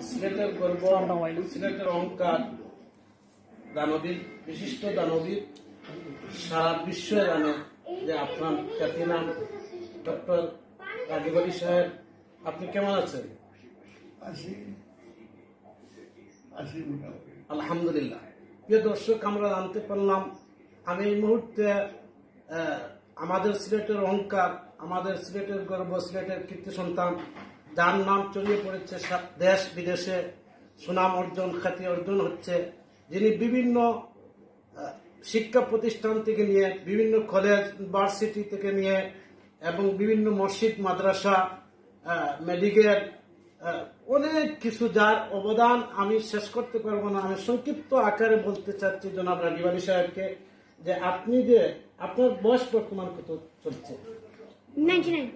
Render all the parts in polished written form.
সিলেটের গর্ব, সিলেটের অহংকার, দানবীর, বিশিষ্ট দানবীর, সারা বিশ্ব জানে যে আপনার খ্যাতি নাম ডক্টর রাগিব আলী সাহেব। আপনি কেমন আছেন? আলহামদুলিল্লাহ। প্রিয় দর্শক, আমরা জানতে পারলাম আমি এই মুহূর্তে আমাদের সিলেটের অহংকার, আমাদের সিলেটের গর্ব, সিলেটের কীর্তি সন্তান, যার নাম ছড়িয়ে পড়েছে দেশ বিদেশে, সুনাম অর্জন, খ্যাতি অর্জন হচ্ছে, যিনি বিভিন্ন শিক্ষা প্রতিষ্ঠান থেকে নিয়ে, বিভিন্ন কলেজ ইউনিভার্সিটি থেকে নিয়ে এবং বিভিন্ন মসজিদ, মাদ্রাসা, মেডিকেল, অনেক কিছু, যার অবদান আমি শেষ করতে পারবো না। আমি সংক্ষিপ্ত আকারে বলতে চাচ্ছি জনাব রাগিব আলী সাহেবকে যে আপনি যে আপনার বয়স বর্তমান কত চলছে? 99।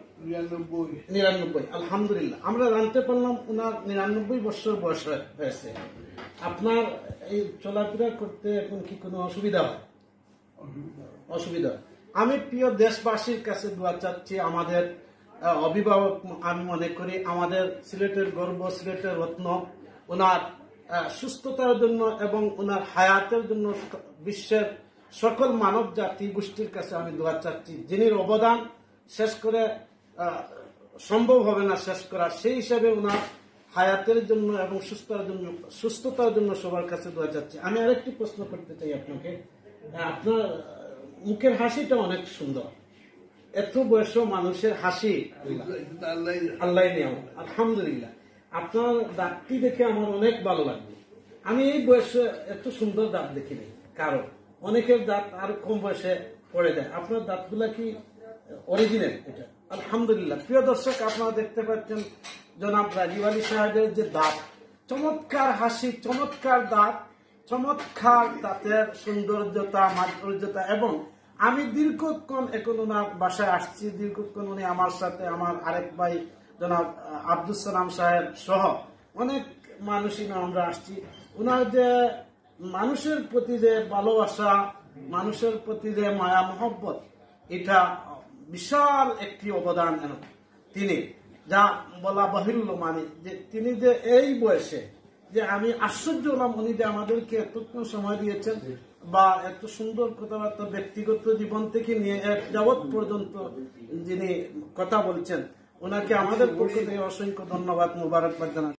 আলহামদুলিল্লাহ। আমরা জানতে পারলাম ওনার 99 বছর বয়স হয়েছে। আপনার এই চলাফেরা করতে এখন কি কোনো অসুবিধা হয়? অসুবিধা। আমি প্রিয় দেশবাসীর কাছে দোয়া চাচ্ছি, আমাদের অভিভাবক আমি মনে করি, আমাদের সিলেটের গর্ব, সিলেটের রত্ন, ওনার সুস্থতার জন্য এবং ওনার হায়াতের জন্য বিশ্বের সকল মানব জাতি গোষ্ঠীর কাছে আমি দোয়া চাচ্ছি, যিনি অবদান শেষ করে সম্ভব হবে না শেষ করা, সেই হিসাবে ওনার হায়াতের জন্য এবং সুস্থতার জন্য সবার কাছে দোয়া চাচ্ছি। আমি আরেকটি প্রশ্ন করতে চাই আপনাকে। আপনার মুখের হাসিটা অনেক সুন্দর, এত বয়স মানুষের হাসি আল্লাহ নিয়ামত, আলহামদুলিল্লাহ। আপনার দাঁতটি দেখে আমার অনেক ভালো লাগবে। আমি এই বয়সে এত সুন্দর দাঁত দেখিনি কারো, অনেকের দাঁত আর কম বয়সে পড়ে যায়। আপনার দাঁতগুলা কি অরিজিনাল? এটা আলহামদুলিল্লাহ। প্রিয় দর্শক, আপনারা দেখতে পাচ্ছেন জনাব রাগিব আলী সাহেবের যে দাঁত, চমৎকার হাসি, চমৎকার দাঁত, চমৎকার দাঁতের সৌন্দর্যতা, মাধুর্যতা। এবং আমি দীর্ঘক্ষণ এখন ওনার বাসায় আসছি, দীর্ঘক্ষণ উনি আমার সাথে, আমার আরেক ভাই জনাব আব্দুল সালাম সাহেব সহ অনেক মানুষই আমরা আসছি। ওনার যে মানুষের প্রতি যে ভালোবাসা, মানুষের প্রতি যে মায়া মহব্বত, এটা বিশাল একটি অবদান তিনি, যা বলা বাহুল্য। মানে যে তিনি যে এই বয়সে, যে আমি আশ্চর্য হলাম উনি যে আমাদেরকে এতক্ষণ সময় দিয়েছেন, বা এত সুন্দর কথাবার্তা ব্যক্তিগত জীবন থেকে নিয়ে এক যাবৎ পর্যন্ত যিনি কথা বলছেন, ওনাকে আমাদের পক্ষ থেকে অসংখ্য ধন্যবাদ, মোবারকবাদ জানাচ্ছি।